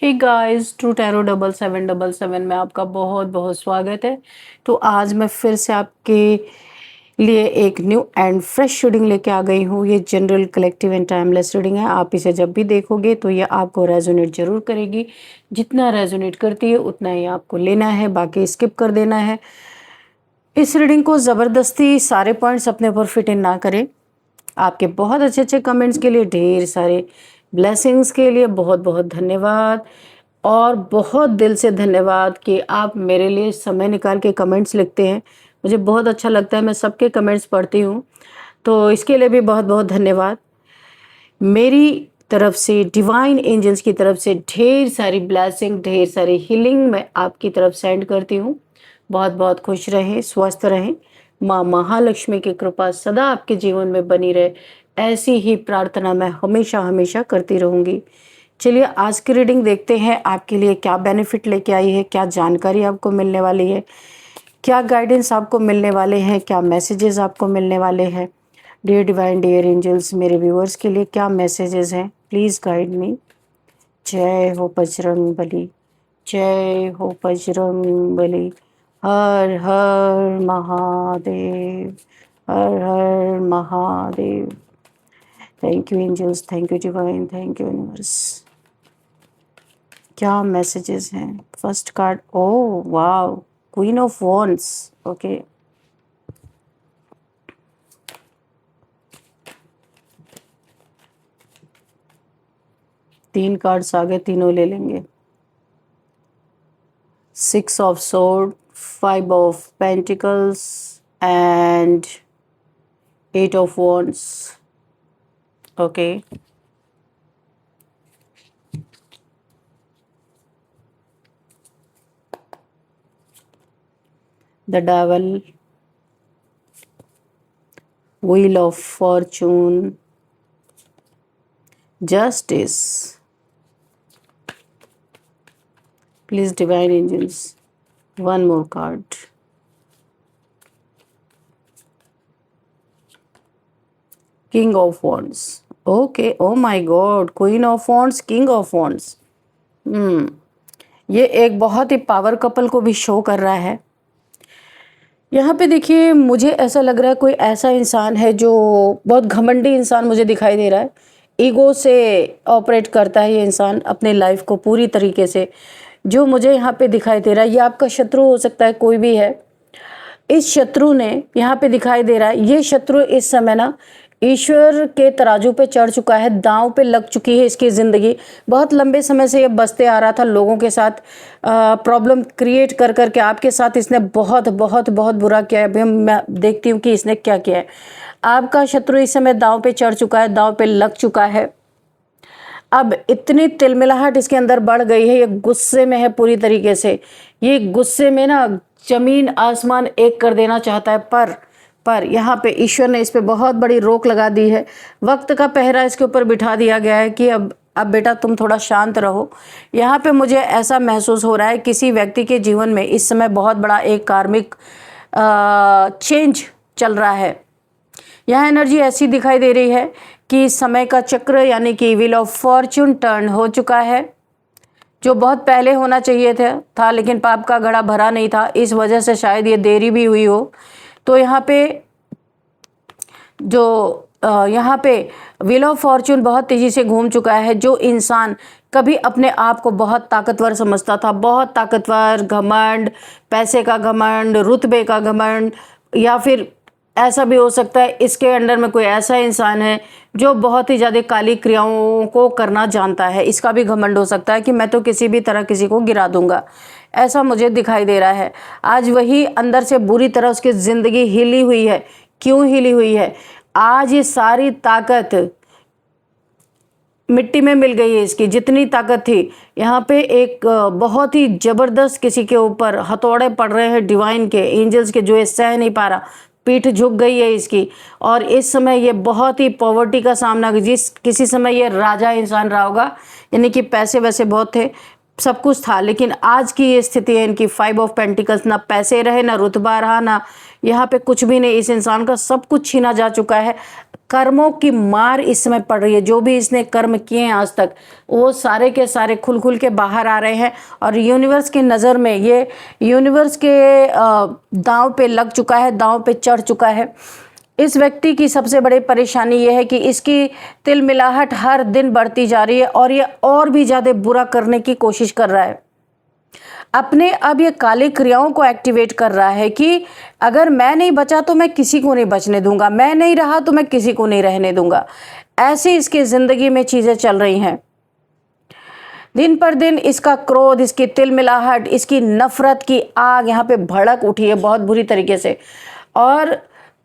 Hey guys, true tarot 7777 में आपका बहुत बहुत स्वागत है। तो आज मैं फिर से आपके लिए एक न्यू एंड फ्रेश रीडिंग लेके आ गई हूँ। ये general collective and timeless reading है। आप इसे जब भी देखोगे तो ये आपको रेजोनेट जरूर करेगी। जितना रेजोनेट करती है उतना ही आपको लेना है, बाकी स्किप कर देना है। इस रीडिंग को ज़बरदस्ती सारे पॉइंट्स अपने ऊपर फिट इन ना करें। आपके बहुत अच्छे अच्छे कमेंट्स के लिए, ढेर सारे ब्लेसिंग्स के लिए बहुत बहुत धन्यवाद। और बहुत दिल से धन्यवाद कि आप मेरे लिए समय निकाल के कमेंट्स लिखते हैं। मुझे बहुत अच्छा लगता है, मैं सबके कमेंट्स पढ़ती हूँ, तो इसके लिए भी बहुत बहुत धन्यवाद। मेरी तरफ से, डिवाइन एंजल्स की तरफ से ढेर सारी ब्लेसिंग, ढेर सारी हीलिंग मैं आपकी तरफ सेंड करती हूँ। बहुत बहुत खुश रहें, स्वस्थ रहें। माँ महालक्ष्मी की कृपा सदा आपके जीवन में बनी रहे, ऐसी ही प्रार्थना मैं हमेशा हमेशा करती रहूँगी। चलिए आज की रीडिंग देखते हैं आपके लिए क्या बेनिफिट लेके आई है, क्या जानकारी आपको मिलने वाली है, क्या गाइडेंस आपको मिलने वाले हैं, क्या मैसेजेस आपको मिलने वाले हैं। डियर डिवाइन, डियर एंजल्स, मेरे व्यूअर्स के लिए क्या मैसेजेस हैं, प्लीज़ गाइड मी। जय हो बजरंग बली, जय हो बजरंग बली। हर हर महादेव, हर हर Mahadev. Thank you angels, thank you divine, thank you universe. क्या मैसेजेस हैं। First card, oh wow, queen of wands. Okay, तीन कार्ड्स आगे, तीनों ले लेंगे। Six of sword, five of pentacles and eight of wands. Okay, the devil, wheel of fortune, justice. Please divine angels, one more card. King of Wands. Okay, oh my God, Queen of Wands, King of Wands. ये एक बहुत ही power couple को भी show कर रहा है। यहाँ पे देखिए, मुझे ऐसा लग रहा है कोई ऐसा इंसान है जो बहुत घमंडी इंसान मुझे दिखाई दे रहा है। ईगो से ऑपरेट करता है ये इंसान अपने लाइफ को पूरी तरीके से। जो मुझे यहाँ पे दिखाई दे रहा है, ये आपका शत्रु हो सकता है, कोई भी है। इस शत्रु ने यहाँ पे दिखाई दे रहा है, ये शत्रु इस समय ना ईश्वर के तराजू पे चढ़ चुका है, दांव पे लग चुकी है इसकी ज़िंदगी। बहुत लंबे समय से ये बसते आ रहा था लोगों के साथ, प्रॉब्लम क्रिएट कर करके आपके साथ इसने बहुत बहुत बहुत बुरा किया है। अभी मैं देखती हूँ कि इसने क्या किया है। आपका शत्रु इस समय दांव पे चढ़ चुका है, दांव पे लग चुका है। अब इतनी तिलमिलाहट इसके अंदर बढ़ गई है, ये गुस्से में है पूरी तरीके से। ये गुस्से में ना जमीन आसमान एक कर देना चाहता है, पर यहाँ पे ईश्वर ने इस पे बहुत बड़ी रोक लगा दी है। वक्त का पहरा इसके ऊपर बिठा दिया गया है कि अब बेटा तुम थोड़ा शांत रहो। यहाँ पे मुझे ऐसा महसूस हो रहा है किसी व्यक्ति के जीवन में इस समय बहुत बड़ा एक कार्मिक चेंज चल रहा है। यहाँ एनर्जी ऐसी दिखाई दे रही है कि समय का चक्र यानी कि व्हील ऑफ फॉर्च्यून टर्न हो चुका है, जो बहुत पहले होना चाहिए था, लेकिन पाप का घड़ा भरा नहीं था, इस वजह से शायद ये देरी भी हुई हो। तो यहाँ पे यहाँ पे व्हील ऑफ फॉर्च्यून बहुत तेज़ी से घूम चुका है। जो इंसान कभी अपने आप को बहुत ताकतवर समझता था, बहुत ताकतवर, घमंड, पैसे का घमंड, रुतबे का घमंड, या फिर ऐसा भी हो सकता है इसके अंडर में कोई ऐसा इंसान है जो बहुत ही ज़्यादा काली क्रियाओं को करना जानता है। इसका भी घमंड हो सकता है कि मैं तो किसी भी तरह किसी को गिरा दूंगा, ऐसा मुझे दिखाई दे रहा है। आज वही अंदर से बुरी तरह उसकी ज़िंदगी हिली हुई है। क्यों हिली हुई है? आज ये सारी ताकत मिट्टी में मिल गई है। इसकी जितनी ताकत थी, यहाँ पे एक बहुत ही ज़बरदस्त किसी के ऊपर हथौड़े पड़ रहे हैं डिवाइन के, एंजल्स के, जो ये सह नहीं पा रहा, पीठ झुक गई है इसकी। और इस समय ये बहुत ही पॉवर्टी का सामना, जिस किसी समय ये राजा इंसान रहा होगा, यानी कि पैसे वैसे बहुत थे, सब कुछ था, लेकिन आज की ये स्थिति है इनकी 5 ऑफ पेंटिकल्स, ना पैसे रहे, ना रुतबा रहा, ना यहाँ पे कुछ भी नहीं। इस इंसान का सब कुछ छीना जा चुका है। कर्मों की मार इस समय पड़ रही है। जो भी इसने कर्म किए हैं आज तक, वो सारे के सारे खुल खुल के बाहर आ रहे हैं और यूनिवर्स की नज़र में ये यूनिवर्स के दांव पे लग चुका है, दांव पे चढ़ चुका है। इस व्यक्ति की सबसे बड़ी परेशानी यह है कि इसकी तिलमिलाहट हर दिन बढ़ती जा रही है और ये और भी ज़्यादा बुरा करने की कोशिश कर रहा है। अपने अब ये काली क्रियाओं को एक्टिवेट कर रहा है कि अगर मैं नहीं बचा तो मैं किसी को नहीं बचने दूंगा, मैं नहीं रहा तो मैं किसी को नहीं रहने दूंगा। ऐसी इसकी ज़िंदगी में चीज़ें चल रही हैं। दिन पर दिन इसका क्रोध, इसकी तिलमिलाहट, इसकी नफरत की आग यहाँ पे भड़क उठी है बहुत बुरी तरीके से। और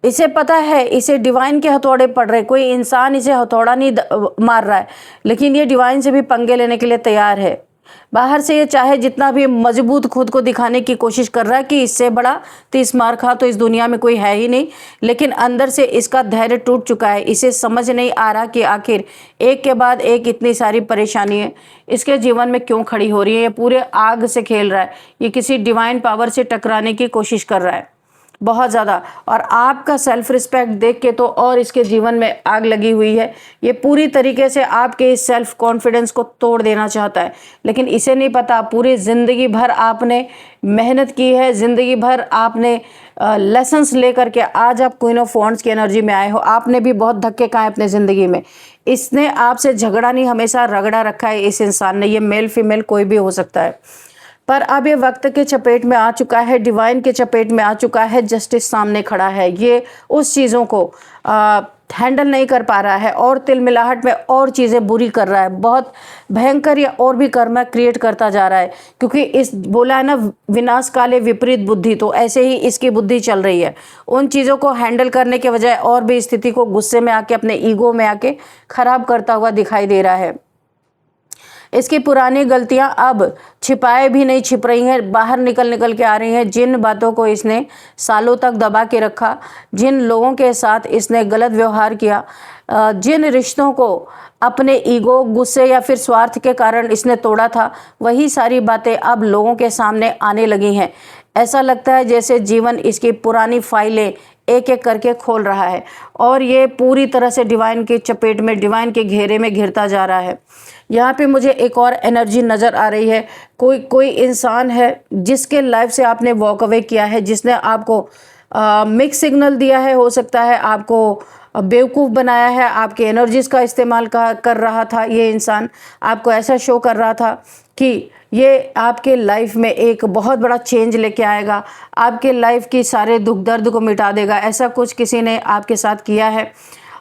इसे पता है इसे डिवाइन के हथौड़े पड़ रहे। कोई इंसान इसे हथौड़ा नहीं मार रहा है, लेकिन ये डिवाइन से भी पंगे लेने के लिए तैयार है। बाहर से ये चाहे जितना भी मजबूत खुद को दिखाने की कोशिश कर रहा है कि इससे बड़ा 30 मार खा तो इस दुनिया में कोई है ही नहीं, लेकिन अंदर से इसका धैर्य टूट चुका है। इसे समझ नहीं आ रहा कि आखिर एक के बाद एक इतनी सारी परेशानियां इसके जीवन में क्यों खड़ी हो रही है। ये पूरे आग से खेल रहा है, ये किसी डिवाइन पावर से टकराने की कोशिश कर रहा है बहुत ज़्यादा। और आपका सेल्फ रिस्पेक्ट देख के तो और इसके जीवन में आग लगी हुई है। ये पूरी तरीके से आपके इस सेल्फ कॉन्फिडेंस को तोड़ देना चाहता है, लेकिन इसे नहीं पता पूरी ज़िंदगी भर आपने मेहनत की है, ज़िंदगी भर आपने लेसन्स लेकर के आज आप क्वीन ऑफ वॉन्ड्स की एनर्जी में आए हो। आपने भी बहुत धक्के खाए अपने ज़िंदगी में। इसने आपसे झगड़ा नहीं, हमेशा रगड़ा रखा है इस इंसान ने। ये मेल फीमेल कोई भी हो सकता है, पर अब ये वक्त के चपेट में आ चुका है, डिवाइन के चपेट में आ चुका है। जस्टिस सामने खड़ा है, ये उस चीज़ों को हैंडल नहीं कर पा रहा है और तिलमिलाहट में और चीज़ें बुरी कर रहा है। बहुत भयंकर या और भी कर्म क्रिएट करता जा रहा है, क्योंकि इस बोला है ना विनाश काले विपरीत बुद्धि, तो ऐसे ही इसकी बुद्धि चल रही है। उन चीज़ों को हैंडल करने के बजाय और भी स्थिति को गुस्से में आके, अपने ईगो में आके खराब करता हुआ दिखाई दे रहा है। इसकी पुरानी गलतियां अब छिपाए भी नहीं छिप रही हैं, बाहर निकल निकल के आ रही हैं। जिन बातों को इसने सालों तक दबा के रखा, जिन लोगों के साथ इसने गलत व्यवहार किया, जिन रिश्तों को अपने ईगो, गुस्से या फिर स्वार्थ के कारण इसने तोड़ा था, वही सारी बातें अब लोगों के सामने आने लगी हैं। ऐसा लगता है जैसे जीवन इसकी पुरानी फाइलें एक एक करके खोल रहा है और ये पूरी तरह से डिवाइन के चपेट में, डिवाइन के घेरे में घिरता जा रहा है। यहाँ पे मुझे एक और एनर्जी नज़र आ रही है। कोई इंसान है जिसके लाइफ से आपने वॉक अवे किया है, जिसने आपको मिक्स सिग्नल दिया है, हो सकता है आपको बेवकूफ़ बनाया है, आपके एनर्जीज़ का इस्तेमाल कर रहा था। ये इंसान आपको ऐसा शो कर रहा था कि ये आपके लाइफ में एक बहुत बड़ा चेंज लेके आएगा, आपके लाइफ की सारे दुख दर्द को मिटा देगा। ऐसा कुछ किसी ने आपके साथ किया है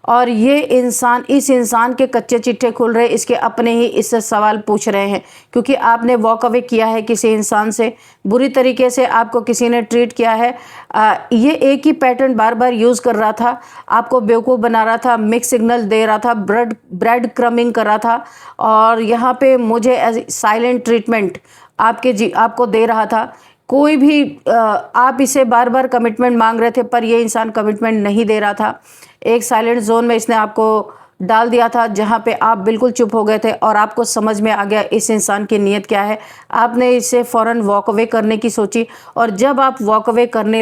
और ये इंसान, इस इंसान के कच्चे चिट्ठे खुल रहे, इसके अपने ही इससे सवाल पूछ रहे हैं, क्योंकि आपने वॉक अवे किया है किसी इंसान से, बुरी तरीके से आपको किसी ने ट्रीट किया है। ये एक ही पैटर्न बार बार यूज़ कर रहा था, आपको बेवकूफ़ बना रहा था, मिक्स सिग्नल दे रहा था, ब्रेड क्रमिंग कर रहा था और यहाँ पे मुझे साइलेंट ट्रीटमेंट आपको दे रहा था। कोई भी आप इसे बार बार कमिटमेंट मांग रहे थे, पर ये इंसान कमिटमेंट नहीं दे रहा था। एक साइलेंट जोन में इसने आपको डाल दिया था, जहाँ पे आप बिल्कुल चुप हो गए थे और आपको समझ में आ गया इस इंसान की नीयत क्या है। आपने इसे फ़ौरन वॉक अवे करने की सोची और जब आप वॉक अवे करने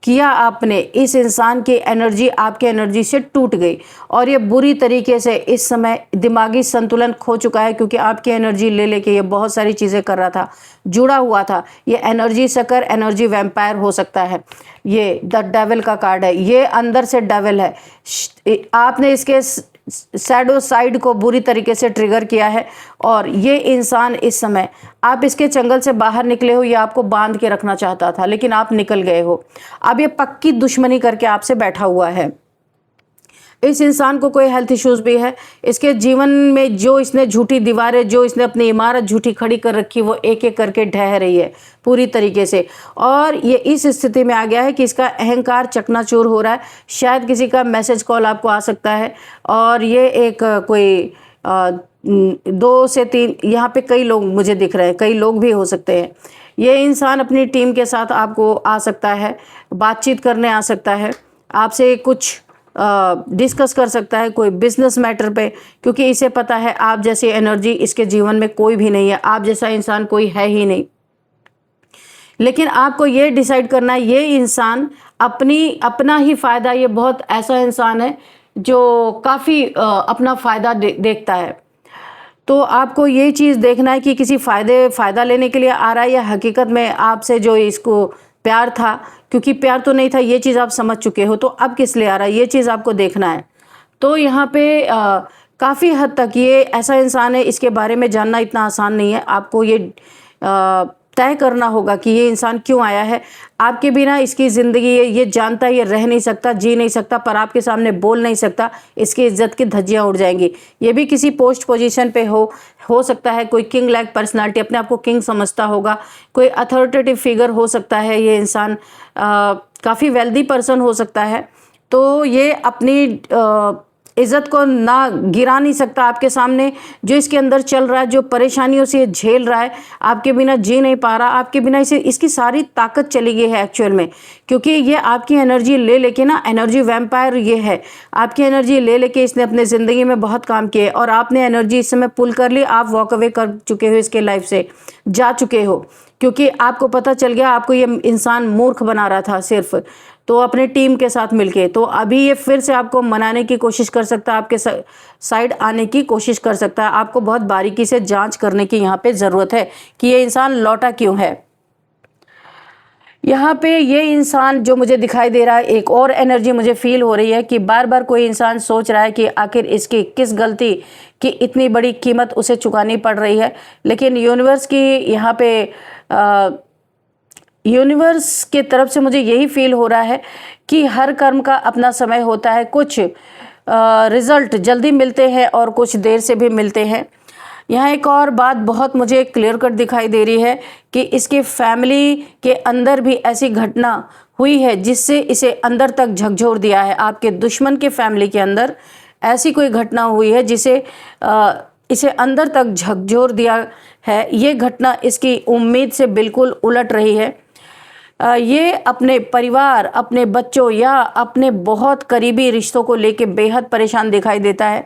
किया आपने, इस इंसान की एनर्जी आपके एनर्जी से टूट गई और ये बुरी तरीके से इस समय दिमागी संतुलन खो चुका है, क्योंकि आपकी एनर्जी ले लेके ये बहुत सारी चीज़ें कर रहा था, जुड़ा हुआ था। ये एनर्जी सकर, एनर्जी वैम्पायर हो सकता है। ये द डेविल का कार्ड है, ये अंदर से डेविल है। आपने इसके शैडो साइड को बुरी तरीके से ट्रिगर किया है और ये इंसान इस समय, आप इसके चंगल से बाहर निकले हो, ये आपको बांध के रखना चाहता था, लेकिन आप निकल गए हो। अब ये पक्की दुश्मनी करके आपसे बैठा हुआ है। इस इंसान को कोई हेल्थ इश्यूज भी है। इसके जीवन में जो इसने झूठी दीवारें, जो इसने अपनी इमारत झूठी खड़ी कर रखी, वो एक एक करके ढह रही है पूरी तरीके से और ये इस स्थिति में आ गया है कि इसका अहंकार चकनाचूर हो रहा है। शायद किसी का मैसेज कॉल आपको आ सकता है और ये एक कोई 2 से 3 यहाँ पे कई लोग मुझे दिख रहे हैं, कई लोग भी हो सकते हैं। ये इंसान अपनी टीम के साथ आपको आ सकता है, बातचीत करने आ सकता है, आपसे कुछ डिस्कस कर सकता है कोई बिजनेस मैटर पे, क्योंकि इसे पता है आप जैसी एनर्जी इसके जीवन में कोई भी नहीं है, आप जैसा इंसान कोई है ही नहीं। लेकिन आपको ये डिसाइड करना है, ये इंसान अपना ही फ़ायदा, ये बहुत ऐसा इंसान है जो काफ़ी अपना फ़ायदा देखता है। तो आपको ये चीज़ देखना है कि किसी फ़ायदा लेने के लिए आ रहा है या हकीकत में आपसे जो इसको प्यार था, क्योंकि प्यार तो नहीं था, ये चीज़ आप समझ चुके हो, तो अब किस लिए आ रहा है ये चीज़ आपको देखना है। तो यहाँ पे काफ़ी हद तक ये ऐसा इंसान है, इसके बारे में जानना इतना आसान नहीं है। आपको ये तय करना होगा कि ये इंसान क्यों आया है। आपके बिना इसकी ज़िंदगी ये जानता है ये रह नहीं सकता, जी नहीं सकता, पर आपके सामने बोल नहीं सकता, इसकी इज्जत की धज्जियाँ उड़ जाएंगी। ये भी किसी पोस्ट पोजीशन पे हो सकता है, कोई किंग लाइक पर्सनालिटी, अपने आप को किंग समझता होगा, कोई अथॉरिटेटिव फिगर हो सकता है ये इंसान, काफ़ी वेल्दी पर्सन हो सकता है। तो ये अपनी इज़्ज़त को ना गिरा नहीं सकता आपके सामने। जो इसके अंदर चल रहा है, जो परेशानियों से ये झेल रहा है, आपके बिना जी नहीं पा रहा, आपके बिना इसकी सारी ताकत चली गई है एक्चुअल में, क्योंकि ये आपकी एनर्जी ले लेके ना, एनर्जी वैम्पायर ये है, आपकी एनर्जी ले लेके इसने अपने ज़िंदगी में बहुत काम किए और आपने एनर्जी इस समय पुल कर ली, आप वॉक अवे कर चुके हो, इसके लाइफ से जा चुके हो, क्योंकि आपको पता चल गया आपको ये इंसान मूर्ख बना रहा था सिर्फ, तो अपने टीम के साथ मिलके। तो अभी ये फिर से आपको मनाने की कोशिश कर सकता है, आपके साइड आने की कोशिश कर सकता है। आपको बहुत बारीकी से जांच करने की यहाँ पे ज़रूरत है कि ये इंसान लौटा क्यों है। यहाँ पे ये इंसान जो मुझे दिखाई दे रहा है, एक और एनर्जी मुझे फील हो रही है कि बार बार कोई इंसान सोच रहा है कि आखिर इसकी किस गलती की इतनी बड़ी कीमत उसे चुकानी पड़ रही है। लेकिन यूनिवर्स की यहाँ पे यूनिवर्स के तरफ से मुझे यही फील हो रहा है कि हर कर्म का अपना समय होता है। कुछ रिजल्ट जल्दी मिलते हैं और कुछ देर से भी मिलते हैं। यहाँ एक और बात बहुत मुझे क्लियर कट दिखाई दे रही है कि इसके फैमिली के अंदर भी ऐसी घटना हुई है जिससे इसे अंदर तक झकझोर दिया है। आपके दुश्मन के फैमिली के अंदर ऐसी कोई घटना हुई है जिसे इसे अंदर तक झकझोर दिया है। ये घटना इसकी उम्मीद से बिल्कुल उलट रही है। ये अपने परिवार, अपने बच्चों या अपने बहुत करीबी रिश्तों को लेके बेहद परेशान दिखाई देता है।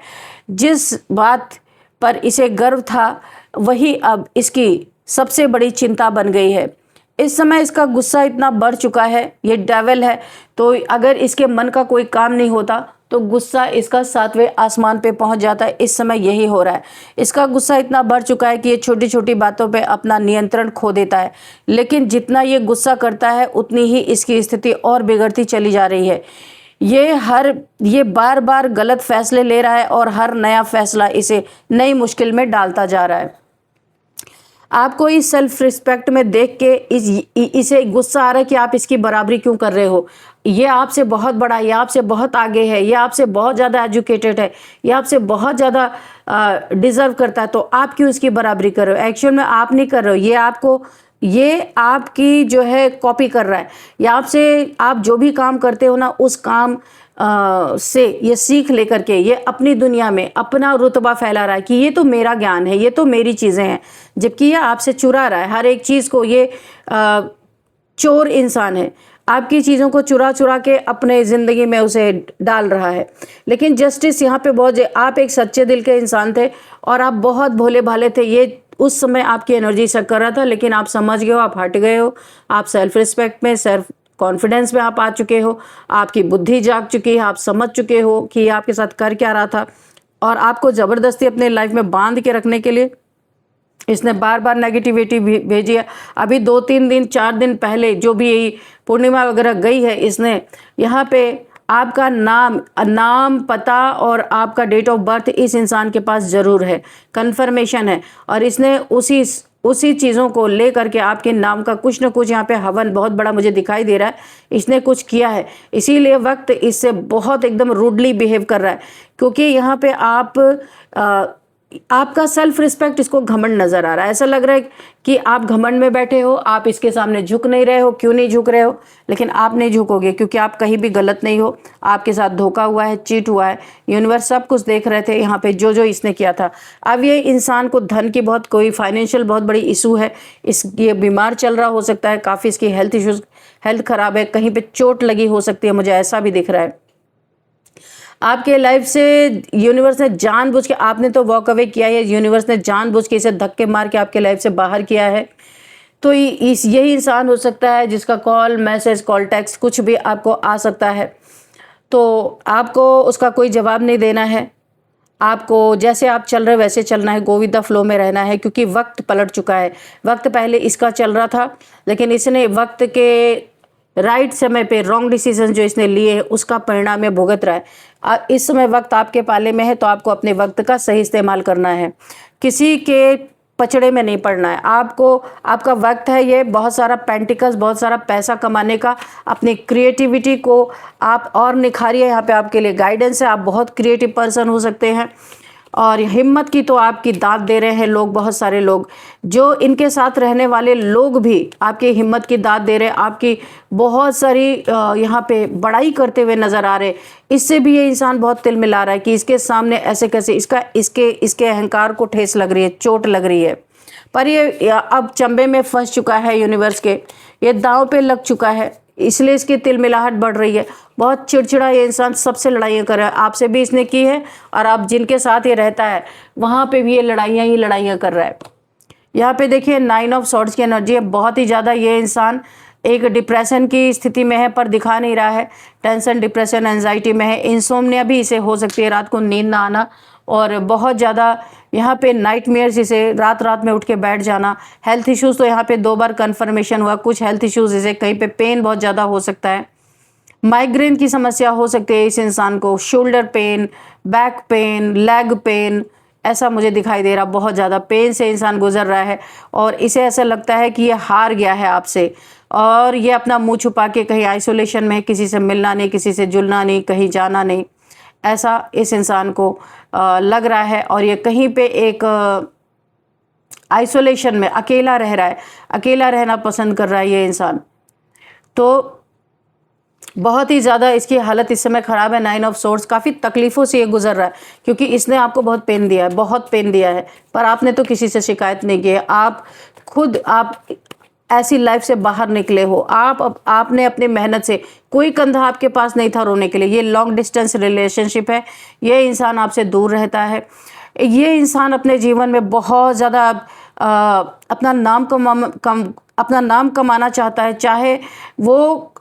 जिस बात पर इसे गर्व था वही अब इसकी सबसे बड़ी चिंता बन गई है। इस समय इसका गुस्सा इतना बढ़ चुका है, ये डेविल है, तो अगर इसके मन का कोई काम नहीं होता तो गुस्सा इसका 7वें आसमान पे पहुंच जाता है। इस समय यही हो रहा है। इसका गुस्सा इतना बढ़ चुका है कि ये छोटी छोटी बातों पे अपना नियंत्रण खो देता है। लेकिन जितना ये गुस्सा करता है उतनी ही इसकी स्थिति और बिगड़ती चली जा रही है। ये बार बार गलत फैसले ले रहा है और हर नया फैसला इसे नई मुश्किल में डालता जा रहा है। आपको इस सेल्फ रिस्पेक्ट में देख के इसे गुस्सा आ रहा है कि आप इसकी बराबरी क्यों कर रहे हो। ये आपसे बहुत बड़ा है, ये आपसे बहुत आगे है, ये आपसे बहुत ज़्यादा एजुकेटेड है, ये आपसे बहुत ज़्यादा डिज़र्व करता है, तो आप क्यों इसकी बराबरी कर रहे हो। एक्चुअल में आप नहीं कर रहे हो, ये आपकी जो है कॉपी कर रहा है। या आपसे आप जो भी काम करते हो ना, उस काम से ये सीख लेकर के ये अपनी दुनिया में अपना रुतबा फैला रहा है कि ये तो मेरा ज्ञान है, ये तो मेरी चीज़ें हैं, जबकि ये आपसे चुरा रहा है हर एक चीज़ को। ये चोर इंसान है, आपकी चीज़ों को चुरा चुरा के अपने ज़िंदगी में उसे डाल रहा है। लेकिन जस्टिस यहाँ पे बहुत, आप एक सच्चे दिल के इंसान थे और आप बहुत भोले भाले थे। ये उस समय आपकी एनर्जी शक कर रहा था, लेकिन आप समझ गए हो, आप हट गए हो, आप सेल्फ रिस्पेक्ट में, सेल्फ कॉन्फिडेंस में आप आ चुके हो, आपकी बुद्धि जाग चुकी है, आप समझ चुके हो कि ये आपके साथ कर क्या रहा था। और आपको ज़बरदस्ती अपने लाइफ में बांध के रखने के लिए इसने बार बार नेगेटिविटी भेजी है। अभी 2-3 दिन 4 दिन पहले जो भी पूर्णिमा वगैरह गई है, इसने यहाँ पे आपका नाम पता और आपका डेट ऑफ बर्थ इस इंसान के पास ज़रूर है, कंफर्मेशन है। और इसने उसी चीज़ों को ले करके आपके नाम का कुछ न कुछ यहाँ पे हवन बहुत बड़ा मुझे दिखाई दे रहा है, इसने कुछ किया है। इसीलिए वक्त इससे बहुत एकदम रूडली बिहेव कर रहा है, क्योंकि यहाँ पे आपका सेल्फ रिस्पेक्ट इसको घमंड नज़र आ रहा है। ऐसा लग रहा है कि आप घमंड में बैठे हो, आप इसके सामने झुक नहीं रहे हो। क्यों नहीं झुक रहे हो? लेकिन आप नहीं झुकोगे क्योंकि आप कहीं भी गलत नहीं हो। आपके साथ धोखा हुआ है, चीट हुआ है, यूनिवर्स सब कुछ देख रहे थे यहाँ पे जो इसने किया था। अब ये इंसान को धन की कोई फाइनेंशियल बहुत बड़ी इशू है, ये बीमार चल रहा हो सकता है, काफ़ी इसकी हेल्थ खराब है, कहीं पर चोट लगी हो सकती है, मुझे ऐसा भी दिख रहा है। आपके लाइफ से यूनिवर्स ने जानबूझ के, आपने तो वॉक अवे किया है, यूनिवर्स ने जानबूझ के इसे धक्के मार के आपके लाइफ से बाहर किया है। तो यही इंसान हो सकता है जिसका कॉल, मैसेज, कॉल, टेक्स्ट कुछ भी आपको आ सकता है। तो आपको उसका कोई जवाब नहीं देना है, आपको जैसे आप चल रहे वैसे चलना है, गो विद द फ्लो में रहना है, क्योंकि वक्त पलट चुका है। वक्त पहले इसका चल रहा था, लेकिन इसने वक्त के राइट समय पे रॉन्ग डिसीजन जो इसने लिए है उसका परिणाम ये भुगत रहा है। इस समय वक्त आपके पाले में है, तो आपको अपने वक्त का सही इस्तेमाल करना है, किसी के पचड़े में नहीं पड़ना है। आपको, आपका वक्त है ये बहुत सारा पेंटिकल्स, बहुत सारा पैसा कमाने का। अपनी क्रिएटिविटी को आप और निखारिए, यहाँ पे आपके लिए गाइडेंस है। आप बहुत क्रिएटिव पर्सन हो सकते हैं, और हिम्मत की तो आपकी दाद दे रहे हैं लोग, बहुत सारे लोग जो इनके साथ रहने वाले लोग भी आपकी हिम्मत की दाद दे रहे हैं, आपकी बहुत सारी यहाँ पे बड़ाई करते हुए नज़र आ रहे। इससे भी ये इंसान बहुत तिल मिला रहा है कि इसके सामने ऐसे कैसे, इसके अहंकार को ठेस लग रही है, चोट लग रही है। पर ये अब चंबे में फंस चुका है यूनिवर्स के, ये दांव पे लग चुका है, इसलिए इसकी तिलमिलाहट बढ़ रही है। बहुत चिड़चिड़ा ये इंसान, सबसे लड़ाइयाँ कर रहा है। आपसे भी इसने की है, और आप जिनके साथ ये रहता है वहाँ पे भी ये लड़ाइयाँ ही लड़ाइयाँ कर रहा है। यहाँ पे देखिए 9 ऑफ सॉर्ड्स की एनर्जी है। बहुत ही ज़्यादा ये इंसान एक डिप्रेशन की स्थिति में है, पर दिखा नहीं रहा है। टेंशन, डिप्रेशन, एंजाइटी में है। इंसोम्निया भी इसे हो सकती है, रात को नींद ना आना, और बहुत ज़्यादा यहाँ पे नाइटमेयर्स, इसे रात रात में उठ के बैठ जाना। हेल्थ इश्यूज़ तो यहाँ पे 2 बार कन्फर्मेशन हुआ, कुछ हेल्थ इश्यूज़, इसे कहीं पे पेन बहुत ज़्यादा हो सकता है। माइग्रेन की समस्या हो सकती है इस इंसान को, shoulder pain, back pain, leg pain, ऐसा मुझे दिखाई दे रहा। बहुत ज़्यादा पेन से इंसान गुजर रहा है, और इसे ऐसा लगता है कि ये हार गया है आपसे, और ये अपना मुंह छुपा के कहीं आइसोलेशन में है, किसी से मिलना नहीं, किसी से जुलना नहीं, कहीं जाना नहीं, ऐसा इस इंसान को लग रहा है। और ये कहीं पे एक आइसोलेशन में अकेला रह रहा है, अकेला रहना पसंद कर रहा है ये इंसान। तो बहुत ही ज़्यादा इसकी हालत इस समय ख़राब है। 9 ऑफ सोर्ड्स, काफ़ी तकलीफ़ों से ये गुजर रहा है, क्योंकि इसने आपको बहुत पेन दिया है, बहुत पेन दिया है, पर आपने तो किसी से शिकायत नहीं की है। आप खुद, आप ऐसी लाइफ से बाहर निकले हो। आपने अपनी मेहनत से, कोई कंधा आपके पास नहीं था रोने के लिए। ये लॉन्ग डिस्टेंस रिलेशनशिप है, ये इंसान आपसे दूर रहता है। ये इंसान अपने जीवन में बहुत ज़्यादा अपना नाम कमाना चाहता है, चाहे वो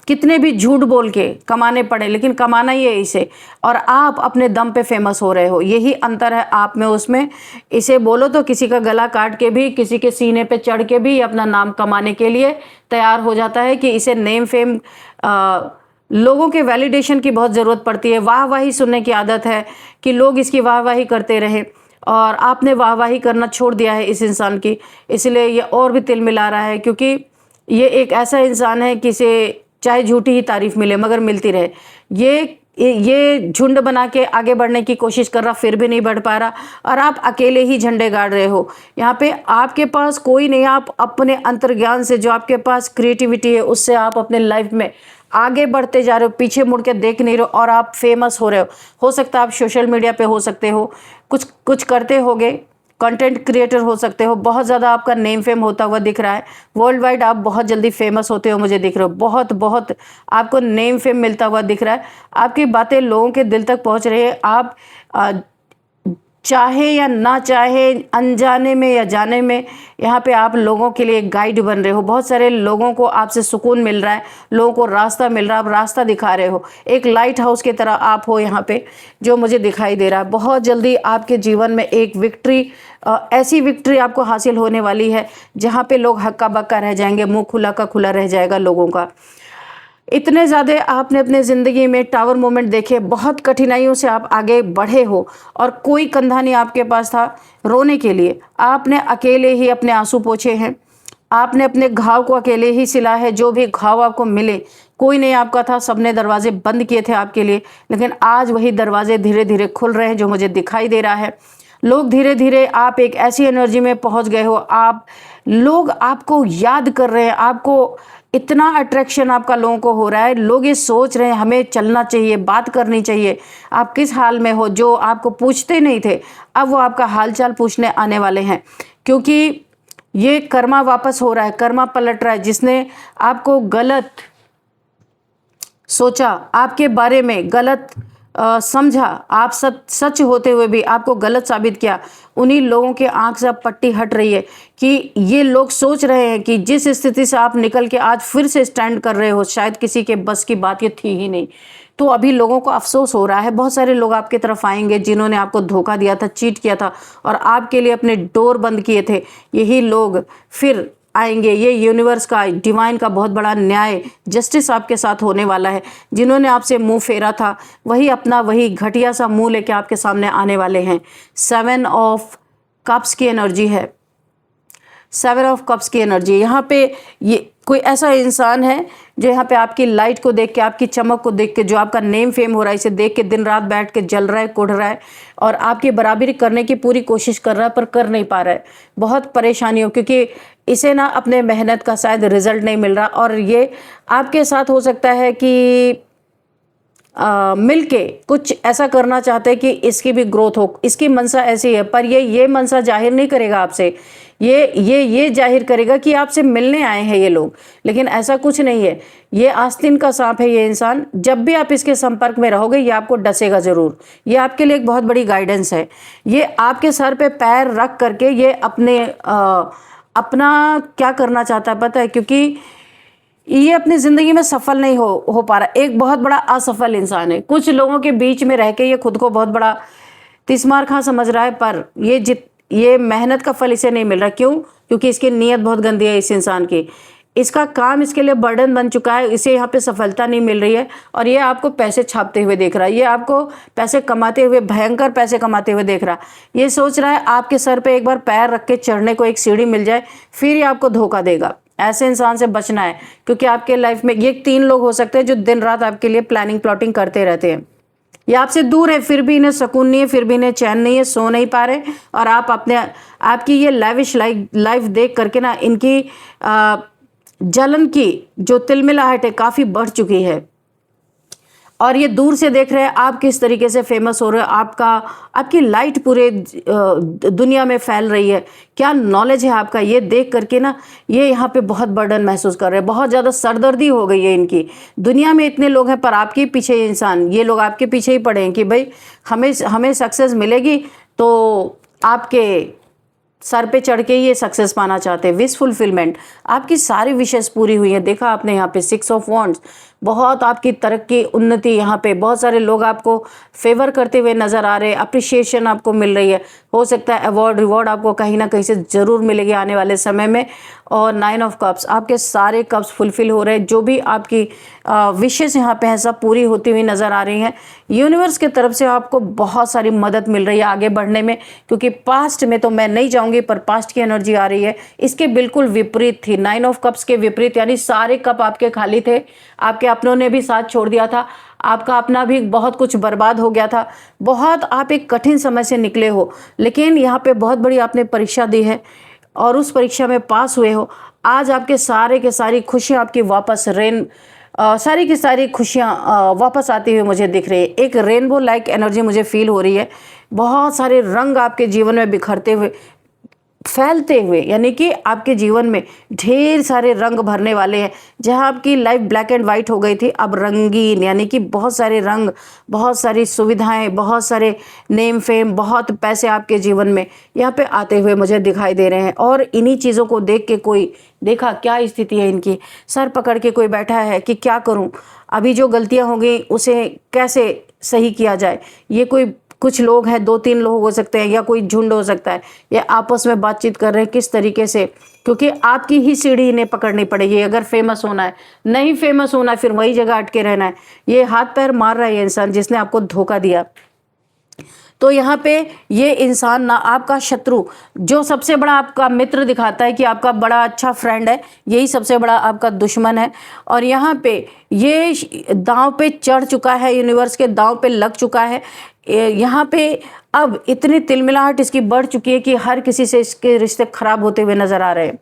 कितने भी झूठ बोल के कमाने पड़े, लेकिन कमाना ही है इसे। और आप अपने दम पे फेमस हो रहे हो, यही अंतर है आप में उसमें। इसे बोलो तो किसी का गला काट के भी, किसी के सीने पे चढ़ के भी अपना नाम कमाने के लिए तैयार हो जाता है, कि इसे नेम फेम, लोगों के वैलिडेशन की बहुत ज़रूरत पड़ती है। वाहवाही सुनने की आदत है कि लोग इसकी वाहवाही करते रहें, और आपने वाहवाही करना छोड़ दिया है इस इंसान की, इसलिए ये और भी तिल मिला रहा है। क्योंकि ये एक ऐसा इंसान है कि इसे चाहे झूठी ही तारीफ मिले मगर मिलती रहे। ये झुंड बना के आगे बढ़ने की कोशिश कर रहा, फिर भी नहीं बढ़ पा रहा, और आप अकेले ही झंडे गाड़ रहे हो। यहाँ पे आपके पास कोई नहीं, आप अपने अंतर्ज्ञान से, जो आपके पास क्रिएटिविटी है, उससे आप अपने लाइफ में आगे बढ़ते जा रहे हो, पीछे मुड़ के देख नहीं रहे हो, और आप फेमस हो रहे हो सकता है आप सोशल मीडिया पे हो सकते हो, कुछ करते होगे, कंटेंट क्रिएटर हो सकते हो, बहुत ज़्यादा आपका नेम फेम होता हुआ दिख रहा है। वर्ल्ड वाइड आप बहुत जल्दी फेमस होते हो, मुझे दिख रहे हो, बहुत आपको नेम फेम मिलता हुआ दिख रहा है। आपकी बातें लोगों के दिल तक पहुंच रही है। आप चाहे या ना चाहे, अनजाने में या जाने में, यहाँ पे आप लोगों के लिए गाइड बन रहे हो। बहुत सारे लोगों को आपसे सुकून मिल रहा है, लोगों को रास्ता मिल रहा है, आप रास्ता दिखा रहे हो। एक लाइट हाउस की तरह आप हो यहाँ पे, जो मुझे दिखाई दे रहा है। बहुत जल्दी आपके जीवन में एक विक्ट्री, ऐसी विक्ट्री आपको हासिल होने वाली है जहाँ पे लोग हक्का बक्का रह जाएंगे, मुँह खुला का खुला रह जाएगा लोगों का। इतने ज़्यादा आपने अपने ज़िंदगी में टावर मोमेंट देखे, बहुत कठिनाइयों से आप आगे बढ़े हो, और कोई कंधा नहीं आपके पास था रोने के लिए। आपने अकेले ही अपने आंसू पोंछे हैं, आपने अपने घाव को अकेले ही सिला है। जो भी घाव आपको मिले, कोई नहीं आपका था, सबने दरवाजे बंद किए थे आपके लिए, लेकिन आज वही दरवाजे धीरे धीरे खुल रहे हैं, जो मुझे दिखाई दे रहा है। लोग धीरे धीरे, आप एक ऐसी एनर्जी में पहुंच गए हो, लोग आपको याद कर रहे हैं, आपको इतना अट्रैक्शन आपका लोगों को हो रहा है। लोग ये सोच रहे हैं हमें चलना चाहिए, बात करनी चाहिए, आप किस हाल में हो। जो आपको पूछते नहीं थे, अब वो आपका हालचाल पूछने आने वाले हैं, क्योंकि ये कर्मा वापस हो रहा है, कर्मा पलट रहा है। जिसने आपको गलत सोचा, आपके बारे में गलत समझा, आप सच होते हुए भी आपको गलत साबित किया, उन्हीं लोगों के आंख से अब पट्टी हट रही है कि ये लोग सोच रहे हैं कि जिस स्थिति से आप निकल के आज फिर से स्टैंड कर रहे हो, शायद किसी के बस की बात ये थी ही नहीं। तो अभी लोगों को अफसोस हो रहा है। बहुत सारे लोग आपकी तरफ आएंगे जिन्होंने आपको धोखा दिया था, चीट किया था और आपके लिए अपने डोर बंद किए थे। यही लोग फिर आएंगे। ये यूनिवर्स का, डिवाइन का बहुत बड़ा न्याय, जस्टिस आपके साथ होने वाला है। जिन्होंने आपसे मुंह फेरा था वही अपना वही घटिया सा मुंह लेके आपके सामने आने वाले हैं। 7 ऑफ कप्स की एनर्जी है। 7 ऑफ कप्स की एनर्जी यहाँ पे, ये कोई ऐसा इंसान है जो यहाँ पे आपकी लाइट को देख के, आपकी चमक को देख के, जो आपका नेम फेम हो रहा है, इसे देख के दिन रात बैठ के जल रहा है, कुढ़ रहा है और आपकी बराबरी करने की पूरी कोशिश कर रहा है पर कर नहीं पा रहा है। बहुत परेशानी हो, क्योंकि इसे ना अपने मेहनत का शायद रिजल्ट नहीं मिल रहा और ये आपके साथ हो सकता है कि मिलके कुछ ऐसा करना चाहते हैं कि इसकी भी ग्रोथ हो। इसकी मनसा ऐसी है पर ये मनसा जाहिर नहीं करेगा आपसे। ये जाहिर करेगा कि आपसे मिलने आए हैं ये लोग, लेकिन ऐसा कुछ नहीं है। ये आस्तीन का सांप है ये इंसान। जब भी आप इसके संपर्क में रहोगे ये आपको डसेगा ज़रूर। ये आपके लिए एक बहुत बड़ी गाइडेंस है। ये आपके सर पे पैर रख करके ये अपना क्या करना चाहता है पता है, क्योंकि ये अपनी ज़िंदगी में सफल नहीं हो पा रहा। एक बहुत बड़ा असफल इंसान है। कुछ लोगों के बीच में रह के ये खुद को बहुत बड़ा तिस्मार खां समझ रहा है, पर ये मेहनत का फल इसे नहीं मिल रहा। क्यों? क्योंकि इसकी नीयत बहुत गंदी है इस इंसान की। इसका काम इसके लिए बर्डन बन चुका है। इसे यहाँ पे सफलता नहीं मिल रही है और ये आपको पैसे छापते हुए देख रहा है। ये आपको पैसे कमाते हुए, भयंकर पैसे कमाते हुए देख रहा है। ये सोच रहा है आपके सर पे एक बार पैर रख के चढ़ने को एक सीढ़ी मिल जाए, फिर ये आपको धोखा देगा। ऐसे इंसान से बचना है, क्योंकि आपके लाइफ में ये 3 लोग हो सकते हैं जो दिन रात आपके लिए प्लानिंग प्लॉटिंग करते रहते हैं। ये आपसे दूर है, फिर भी इन्हें सुकून नहीं है, फिर भी इन्हें चैन नहीं है, सो नहीं पा रहे और आपकी ये लाविश लाइफ देख करके ना इनकी जलन की जो तिलमिलाहट है काफ़ी बढ़ चुकी है और ये दूर से देख रहे हैं आप किस तरीके से फेमस हो रहे हो। आपकी लाइट पूरे दुनिया में फैल रही है। क्या नॉलेज है आपका, ये देख करके ना ये यहाँ पे बहुत बर्डन महसूस कर रहे हैं। बहुत ज़्यादा सरदर्दी हो गई है इनकी। दुनिया में इतने लोग हैं पर आपके पीछे इंसान, ये लोग आपके पीछे ही पड़े हैं कि भाई हमें सक्सेस मिलेगी, तो आपके सर पे चढ़ के ये सक्सेस पाना चाहते हैं। विश फुलफिलमेंट, आपकी सारी विशेष पूरी हुई है। देखा आपने यहाँ पे 6 ऑफ वॉन्ड्स, बहुत आपकी तरक्की, उन्नति, यहाँ पे बहुत सारे लोग आपको फेवर करते हुए नज़र आ रहे हैं। अप्रिशिएशन आपको मिल रही है। हो सकता है अवार्ड रिवॉर्ड आपको कहीं ना कहीं से ज़रूर मिलेगी आने वाले समय में। और 9 ऑफ कप्स, आपके सारे कप्स फुलफिल हो रहे हैं। जो भी आपकी विशेष यहाँ पे है सब पूरी होती हुई नज़र आ रही हैं। यूनिवर्स की तरफ से आपको बहुत सारी मदद मिल रही है आगे बढ़ने में, क्योंकि पास्ट में तो मैं नहीं जाऊँगी पर पास्ट की एनर्जी आ रही है इसके बिल्कुल विपरीत थी। 9 ऑफ कप्स के विपरीत, यानी सारे कप आपके खाली थे। आपके अपनों ने भी साथ छोड़ दिया था। आपका अपना भी बहुत कुछ बर्बाद हो गया था। बहुत आप एक कठिन समय से निकले हो, लेकिन यहाँ पे बहुत बड़ी आपने परीक्षा दी है और उस परीक्षा में पास हुए हो। आज आपके सारे के सारी खुशियाँ आपकी वापस सारी की सारी खुशियाँ वापस आती हुई मुझे दिख रही है। एक रेनबो लाइक एनर्जी मुझे फील हो रही है। बहुत सारे रंग आपके जीवन में बिखरते हुए, फैलते हुए, यानी कि आपके जीवन में ढेर सारे रंग भरने वाले हैं। जहां आपकी लाइफ ब्लैक एंड वाइट हो गई थी, अब रंगीन, यानी कि बहुत सारे रंग, बहुत सारी सुविधाएं, बहुत सारे नेम फेम, बहुत पैसे आपके जीवन में यहाँ पे आते हुए मुझे दिखाई दे रहे हैं। और इन्हीं चीज़ों को देख के कोई, देखा क्या स्थिति है इनकी, सर पकड़ के कोई बैठा है कि क्या करूँ, अभी जो गलतियाँ हो गई उसे कैसे सही किया जाए। ये कोई कुछ लोग हैं, 2-3 लोग हो सकते हैं या कोई झुंड हो सकता है, ये आपस में बातचीत कर रहे हैं किस तरीके से, क्योंकि आपकी ही सीढ़ी इन्हें पकड़नी पड़ेगी अगर फेमस होना है। नहीं फेमस होना है फिर वही जगह अटके रहना है। ये हाथ पैर मार रहा है ये इंसान जिसने आपको धोखा दिया। तो यहाँ पे ये इंसान ना आपका शत्रु, जो सबसे बड़ा आपका मित्र दिखाता है कि आपका बड़ा अच्छा फ्रेंड है, यही सबसे बड़ा आपका दुश्मन है। और यहाँ पे ये दांव पे चढ़ चुका है, यूनिवर्स के दांव पे लग चुका है। यहाँ पे अब इतनी तिलमिलाहट इसकी बढ़ चुकी है कि हर किसी से इसके रिश्ते खराब होते हुए नजर आ रहे हैं।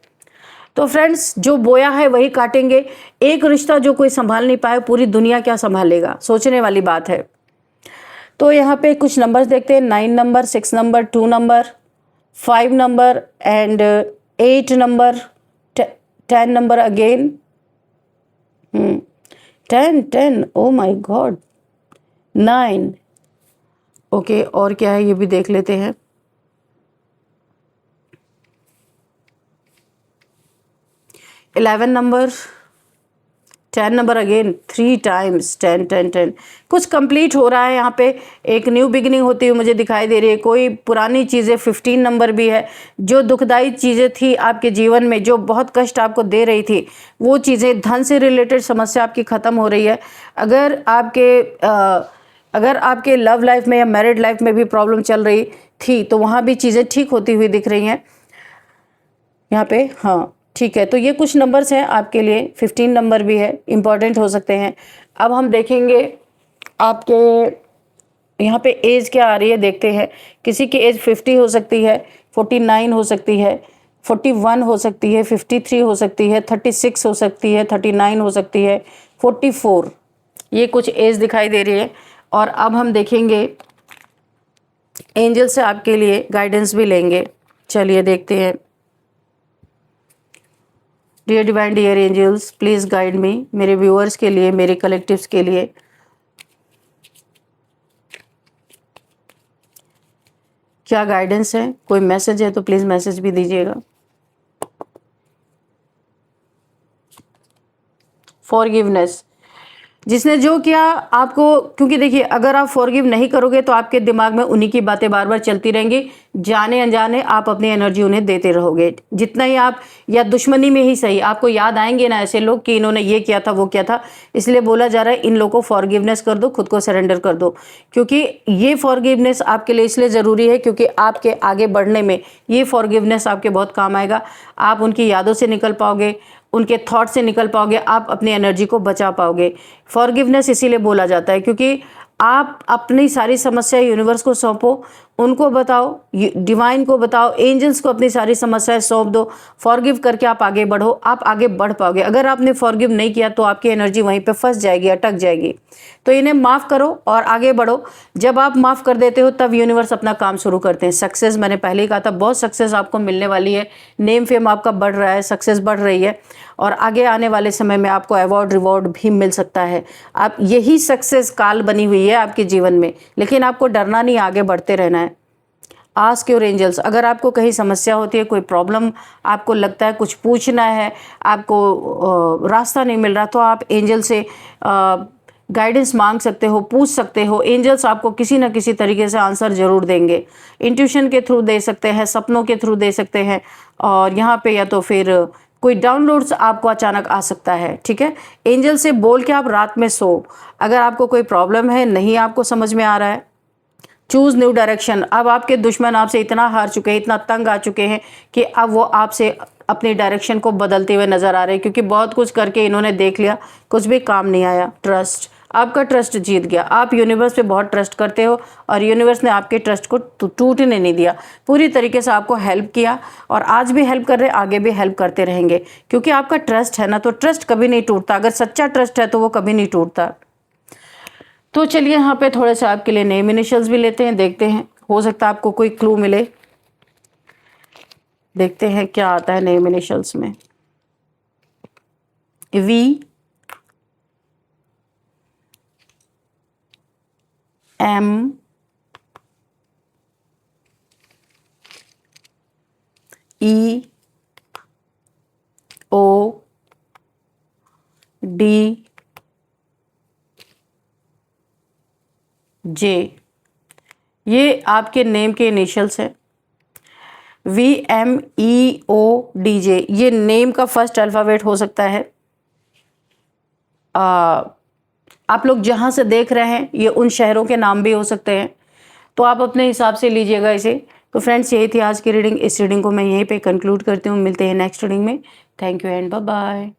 तो फ्रेंड्स, जो बोया है वही काटेंगे। एक रिश्ता जो कोई संभाल नहीं पाए, पूरी दुनिया क्या संभालेगा, सोचने वाली बात है। तो यहाँ पे कुछ नंबर्स देखते हैं। 9 number, 6 number, 2 number, 5 number and 8 number, 10 number again. 10 oh my God, 9। Okay, और क्या है ये भी देख लेते हैं। 11 नंबर, 10 नंबर अगेन 3 टाइम्स, 10 10 10। कुछ कंप्लीट हो रहा है यहाँ पे, एक न्यू बिगिनिंग होती हुई मुझे दिखाई दे रही है। कोई पुरानी चीज़ें, 15 नंबर भी है, जो दुखदाई चीज़ें थी आपके जीवन में, जो बहुत कष्ट आपको दे रही थी, वो चीज़ें, धन से रिलेटेड समस्या आपकी ख़त्म हो रही है। अगर आपके लव लाइफ में या मैरिड लाइफ में भी प्रॉब्लम चल रही थी तो वहाँ भी चीज़ें ठीक होती हुई दिख रही हैं यहाँ पे। हाँ ठीक है, तो ये कुछ नंबर्स हैं आपके लिए। 15 नंबर भी है, इम्पॉर्टेंट हो सकते हैं। अब हम देखेंगे आपके यहाँ पे एज क्या आ रही है, देखते हैं। किसी की एज 50 हो सकती है, 49 हो सकती है, 41 हो सकती है, 53 हो सकती है, 36 हो सकती है, 39 हो सकती है, 44, ये कुछ एज दिखाई दे रही है। और अब हम देखेंगे, एंजल से आपके लिए गाइडेंस भी लेंगे। चलिए देखते हैं। Dear divine, dear angels, please guide me, मेरे व्यूअर्स के लिए, मेरे कलेक्टिव्स के लिए क्या गाइडेंस है। कोई मैसेज है तो प्लीज़ मैसेज भी दीजिएगा। फॉरगिवनेस, जिसने जो किया आपको, क्योंकि देखिए अगर आप फॉरगिव नहीं करोगे तो आपके दिमाग में उन्हीं की बातें बार बार चलती रहेंगी, जाने अनजाने आप अपनी एनर्जी उन्हें देते रहोगे। जितना ही आप, या दुश्मनी में ही सही, आपको याद आएंगे ना ऐसे लोग कि इन्होंने ये किया था, वो किया था। इसलिए बोला जा रहा है इन लोगों को फॉरगिवनेस कर दो, खुद को सरेंडर कर दो, क्योंकि ये फॉरगिवनेस आपके लिए इसलिए ज़रूरी है क्योंकि आपके आगे बढ़ने में ये फॉरगिवनेस आपके बहुत काम आएगा। आप उनकी यादों से निकल पाओगे, उनके थॉट से निकल पाओगे, आप अपनी एनर्जी को बचा पाओगे। फॉरगिवनेस इसीलिए बोला जाता है क्योंकि आप अपनी सारी समस्या यूनिवर्स को सौंपो, उनको बताओ, डिवाइन को बताओ, एंजल्स को अपनी सारी समस्याएं सौंप दो। फॉरगिव करके आप आगे बढ़ो, आप आगे बढ़ पाओगे। अगर आपने फॉरगिव नहीं किया तो आपकी एनर्जी वहीं पे फंस जाएगी, अटक जाएगी। तो इन्हें माफ़ करो और आगे बढ़ो। जब आप माफ़ कर देते हो तब यूनिवर्स अपना काम शुरू करते हैं। सक्सेस, मैंने पहले ही कहा था, बहुत सक्सेस आपको मिलने वाली है। नेम फेम आपका बढ़ रहा है, सक्सेस बढ़ रही है, और आगे आने वाले समय में आपको अवार्ड रिवॉर्ड भी मिल सकता है। आप, यही सक्सेस काल बनी हुई है आपके जीवन में, लेकिन आपको डरना नहीं, आगे बढ़ते रहना है। आस्क योर एंजल्स, अगर आपको कहीं समस्या होती है, कोई प्रॉब्लम आपको लगता है, कुछ पूछना है, आपको रास्ता नहीं मिल रहा, तो आप एंजल से गाइडेंस मांग सकते हो, पूछ सकते हो। एंजल्स आपको किसी न किसी तरीके से आंसर जरूर देंगे। इंट्यूशन के थ्रू दे सकते हैं, सपनों के थ्रू दे सकते हैं, और यहाँ पे या तो फिर कोई डाउनलोड्स आपको अचानक आ सकता है। ठीक है, एंजल से बोल के आप रात में सो। अगर आपको कोई प्रॉब्लम है, नहीं आपको समझ में आ रहा है, चूज न्यू डायरेक्शन। अब आपके दुश्मन आपसे इतना हार चुके हैं, इतना तंग आ चुके हैं कि अब वो आपसे अपनी डायरेक्शन को बदलते हुए नजर आ रहे हैं, क्योंकि बहुत कुछ करके इन्होंने देख लिया, कुछ भी काम नहीं आया। ट्रस्ट, आपका ट्रस्ट जीत गया। आप यूनिवर्स पे बहुत ट्रस्ट करते हो और यूनिवर्स ने आपके ट्रस्ट को टूटने नहीं दिया, पूरी तरीके से आपको हेल्प किया, और आज भी हेल्प कर रहे हैं, आगे भी हेल्प करते रहेंगे, क्योंकि आपका ट्रस्ट है ना। तो ट्रस्ट कभी नहीं टूटता, अगर सच्चा ट्रस्ट है तो वो कभी नहीं टूटता। तो चलिए यहाँ पे थोड़े से आपके लिए नेम इनिशियल्स भी लेते हैं, देखते हैं, हो सकता है आपको कोई क्लू मिले। देखते हैं क्या आता है नेम इनिशियल्स में। V, M, E, O, D, J, ये आपके नेम के इनिशियल्स हैं। VMEODJ, ये नेम का फर्स्ट अल्फ़ाबेट हो सकता है। आप लोग जहाँ से देख रहे हैं ये उन शहरों के नाम भी हो सकते हैं, तो आप अपने हिसाब से लीजिएगा इसे। तो फ्रेंड्स, यही थी आज की रीडिंग। इस रीडिंग को मैं यहीं पे कंक्लूड करती हूँ। मिलते हैं नेक्स्ट रीडिंग में। Thank you and bye bye.